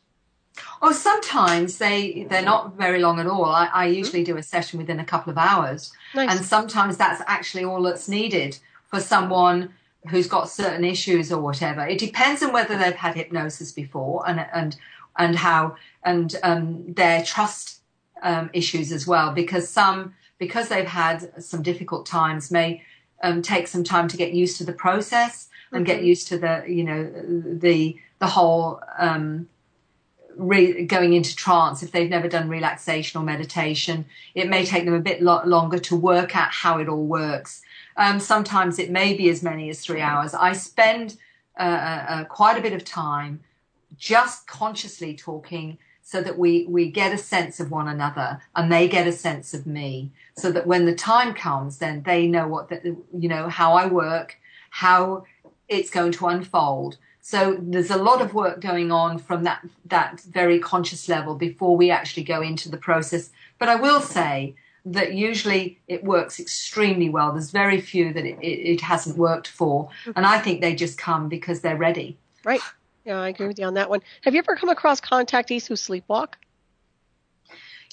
Oh, sometimes they're not very long at all. I usually do a session within a couple of hours. Nice. And sometimes that's actually all that's needed for someone who's got certain issues or whatever. It depends on whether they've had hypnosis before and how their trust issues as well, because they've had some difficult times may take some time to get used to the process and get used to the whole going into trance. If they've never done relaxation or meditation, it may take them a bit longer to work out how it all works. Sometimes it may be as many as 3 hours. I spend quite a bit of time just consciously talking so that we get a sense of one another and they get a sense of me, so that when the time comes, then they know how I work, how it's going to unfold. So there's a lot of work going on from that very conscious level before we actually go into the process. But I will say that usually it works extremely well. There's very few that it hasn't worked for. And I think they just come because they're ready. Right. Yeah, I agree with you on that one. Have you ever come across contactees who sleepwalk?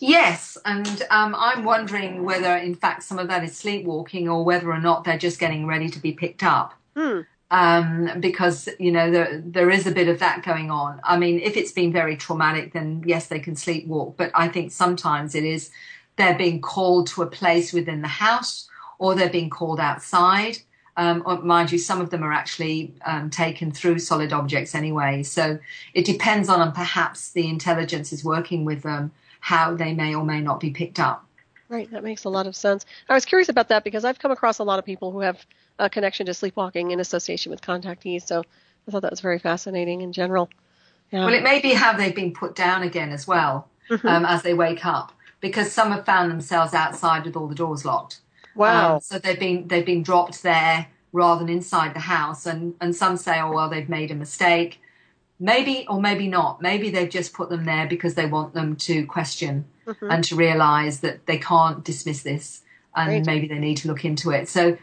Yes, and I'm wondering whether, in fact, some of that is sleepwalking or whether or not they're just getting ready to be picked up. Because, there is a bit of that going on. I mean, if it's been very traumatic, then yes, they can sleepwalk. But I think sometimes they're being called to a place within the house or they're being called outside. Mind you, some of them are actually taken through solid objects anyway. So it depends on perhaps the intelligence is working with them, how they may or may not be picked up. Right, that makes a lot of sense. I was curious about that because I've come across a lot of people who have a connection to sleepwalking in association with contactees. So I thought that was very fascinating in general. Yeah. Well, it may be how they've been put down again as well as they wake up, because some have found themselves outside with all the doors locked. Wow. So they've been dropped there rather than inside the house. And some say, oh, well, they've made a mistake. Maybe or maybe not. Maybe they've just put them there because they want them to question and to realize that they can't dismiss this and maybe they need to look into it. So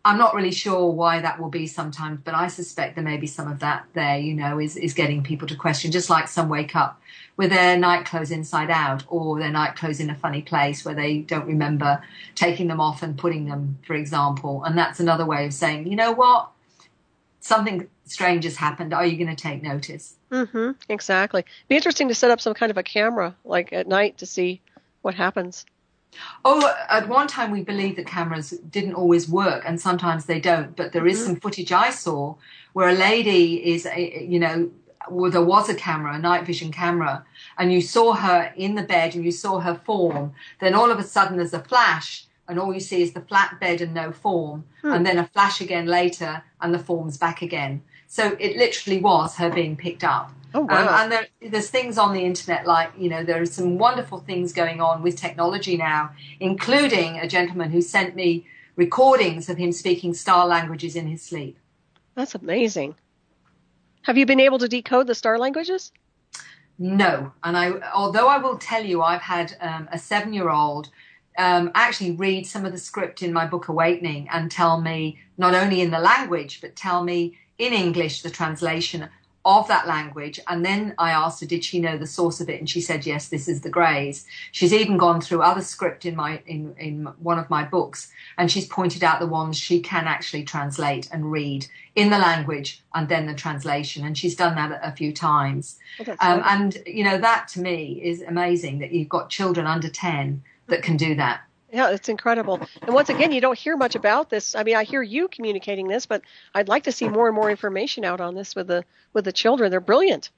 I'm not really sure why that will be sometimes, but I suspect there may be some of that there, is getting people to question, just like some wake up with their night clothes inside out or their night clothes in a funny place where they don't remember taking them off and putting them, for example. And that's another way of saying, you know what? Something strange has happened. Are you going to take notice? Exactly. Be interesting to set up some kind of a camera, like at night, to see what happens. Oh, at one time we believed that cameras didn't always work, and sometimes they don't. But there is some footage I saw where a lady well, there was a camera, a night vision camera, and you saw her in the bed and you saw her form. Then all of a sudden there's a flash, and all you see is the flat bed and no form, and then a flash again later, and the form's back again. So it literally was her being picked up. Oh, wow. And there's things on the internet like, there are some wonderful things going on with technology now, including a gentleman who sent me recordings of him speaking star languages in his sleep. That's amazing. Have you been able to decode the star languages? No, and although I will tell you, I've had a 7-year-old actually read some of the script in my book Awakening and tell me not only in the language, but tell me in English the translation of that language. And then I asked her, did she know the source of it? And she said, yes, this is the Greys. She's even gone through other script in one of my books, and she's pointed out the ones she can actually translate and read in the language and then the translation. And she's done that a few times. And, that to me is amazing that you've got children under 10 that can do that. Yeah, it's incredible. And once again, you don't hear much about this. I mean, I hear you communicating this, but I'd like to see more and more information out on this with the children. They're brilliant.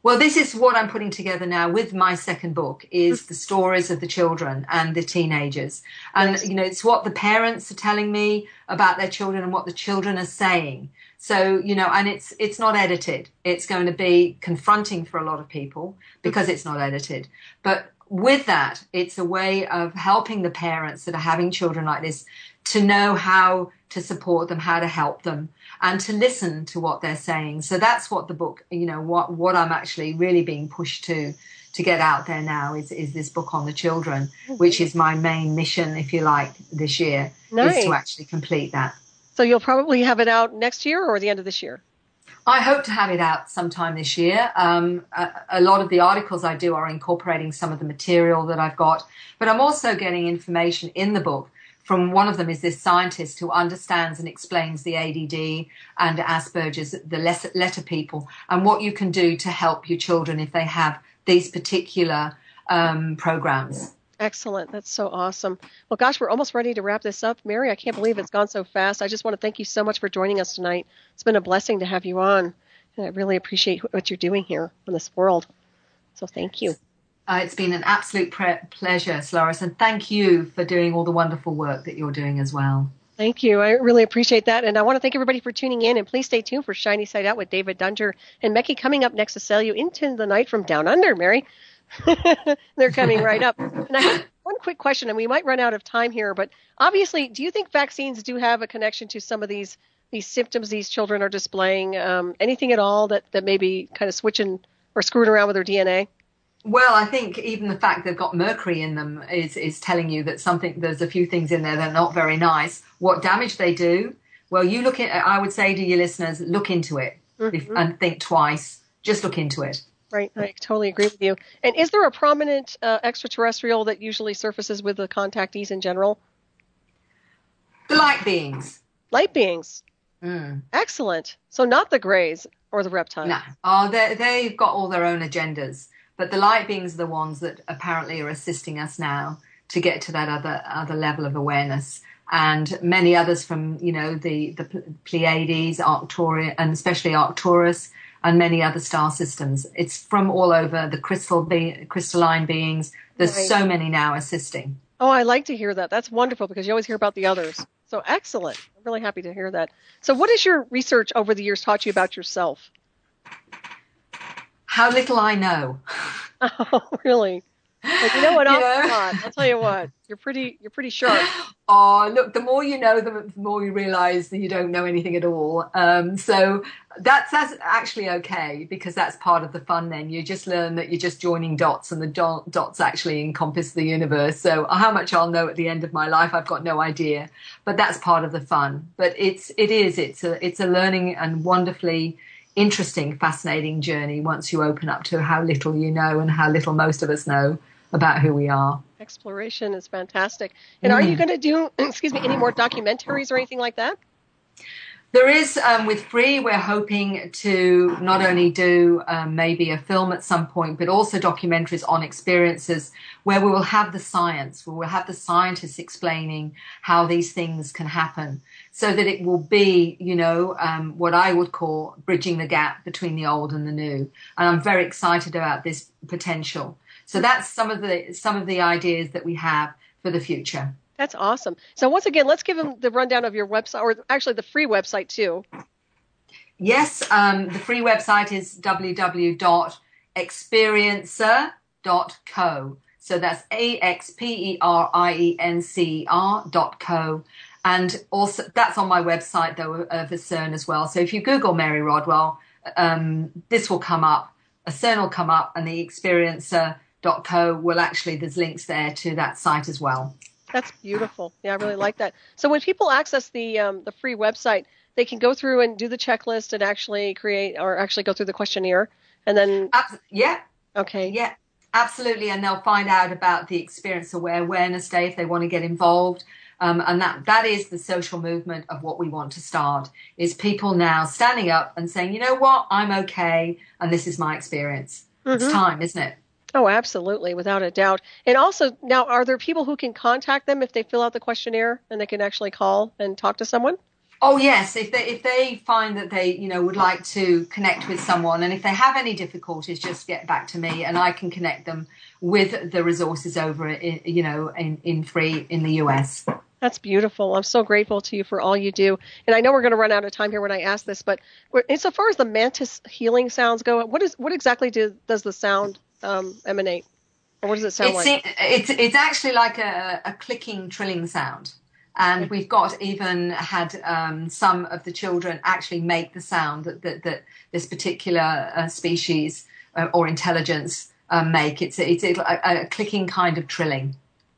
Well, this is what I'm putting together now with my second book, is the stories of the children and the teenagers. And, Nice. it's what the parents are telling me about their children and what the children are saying. So, and it's not edited. It's going to be confronting for a lot of people because it's not edited. But with that, it's a way of helping the parents that are having children like this to know how to support them, how to help them, and to listen to what they're saying. So that's what the book, what I'm actually really being pushed to get out there now is this book on the children, which is my main mission, if you like, this year, Nice. is to actually complete that. So you'll probably have it out next year or the end of this year? I hope to have it out sometime this year. A lot of the articles I do are incorporating some of the material that I've got, but I'm also getting information in the book from one of them is this scientist who understands and explains the ADD and Asperger's, the letter people, and what you can do to help your children if they have these particular programs. Excellent. That's so awesome. Well, gosh, we're almost ready to wrap this up. Mary, I can't believe it's gone so fast. I just want to thank you so much for joining us tonight. It's been a blessing to have you on, and I really appreciate what you're doing here in this world. So thank you. It's been an absolute pleasure, Solaris, and thank you for doing all the wonderful work that you're doing as well. Thank you. I really appreciate that. And I want to thank everybody for tuning in. And please stay tuned for Shiny Side Out with David Dunger and Mecky coming up next to sail you into the night from down under, Mary. They're coming right up. And I have one quick question, and we might run out of time here, but obviously, do you think vaccines do have a connection to some of these symptoms these children are displaying? Anything at all that may be kind of switching or screwing around with their DNA? Well, I think even the fact they've got mercury in them is telling you that there's a few things in there that are not very nice. What damage they do? Well, I would say to your listeners, look into it and think twice. Just look into it. Right. I totally agree with you. And is there a prominent extraterrestrial that usually surfaces with the contactees in general? The light beings. Light beings. Mm. Excellent. So not the Greys or the reptiles. No. They've got all their own agendas. But the light beings are the ones that apparently are assisting us now to get to that other level of awareness. And many others from, the Pleiades, Arcturus, and especially Arcturus, and many other star systems. It's from all over, the crystalline beings. There's Right. so many now assisting. Oh, I like to hear that. That's wonderful because you always hear about the others. So excellent. I'm really happy to hear that. So what has your research over the years taught you about yourself? How little I know. Oh, really? But you know what else? Yeah. Not? I'll tell you what. You're pretty sharp. Oh, look, the more you know, the more you realize that you don't know anything at all. So that's actually okay, because that's part of the fun then. You just learn that you're just joining dots, and the dots actually encompass the universe. So how much I'll know at the end of my life, I've got no idea. But that's part of the fun. But it's a learning and wonderfully interesting, fascinating journey once you open up to how little you know and how little most of us know about who we are. Exploration is fantastic. And are you going to do, any more documentaries or anything like that? There is, with Free, we're hoping to not only do maybe a film at some point, but also documentaries on experiences where we will have the science, where we'll have the scientists explaining how these things can happen, so that it will be, what I would call bridging the gap between the old and the new. And I'm very excited about this potential. So that's some of the ideas that we have for the future. That's awesome. So once again, let's give them the rundown of your website, or actually the free website too. Yes, the free website is www.experiencer.co. So that's AXPERIENCER.co. And also, that's on my website, though, of CERN as well. So if you Google Mary Rodwell, this will come up, a CERN will come up, and the experiencer.co will actually, there's links there to that site as well. That's beautiful. Yeah, I really like that. So when people access the free website, they can go through and do the checklist and actually create or actually go through the questionnaire, and then yeah, okay, yeah, absolutely, and they'll find out about the Experience Awareness Day if they want to get involved. And that is the social movement of what we want to start, is people now standing up and saying, you know what, I'm okay, and this is my experience. It's time, isn't it? Oh, absolutely, without a doubt. And also, now, are there people who can contact them if they fill out the questionnaire and they can actually call and talk to someone? Oh, yes. If they find that they, would like to connect with someone, and if they have any difficulties, just get back to me and I can connect them with the resources over, in free in the US. That's beautiful. I'm so grateful to you for all you do. And I know we're going to run out of time here when I ask this, but insofar as the mantis healing sounds go, what exactly does the sound emanate? Or what does it sound like? It's actually like a clicking, trilling sound. And we've even had some of the children actually make the sound that this particular species or intelligence make. It's a clicking kind of trilling.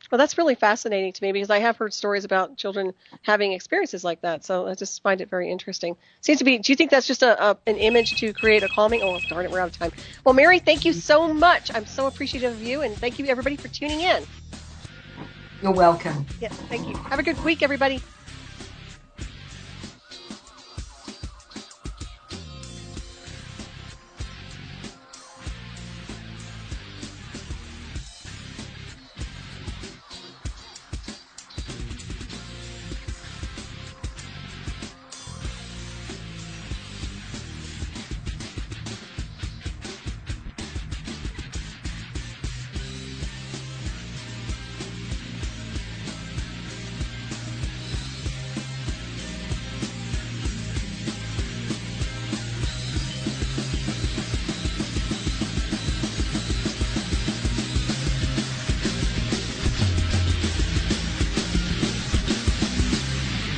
Well, that's really fascinating to me because I have heard stories about children having experiences like that. So I just find it very interesting. Seems to be. Do you think that's just an image to create a calming? Oh, darn it, we're out of time. Well, Mary, thank you so much. I'm so appreciative of you, and thank you everybody for tuning in. You're welcome. Yes, thank you. Have a good week, everybody.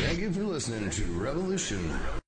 Thank you for listening to Revolution.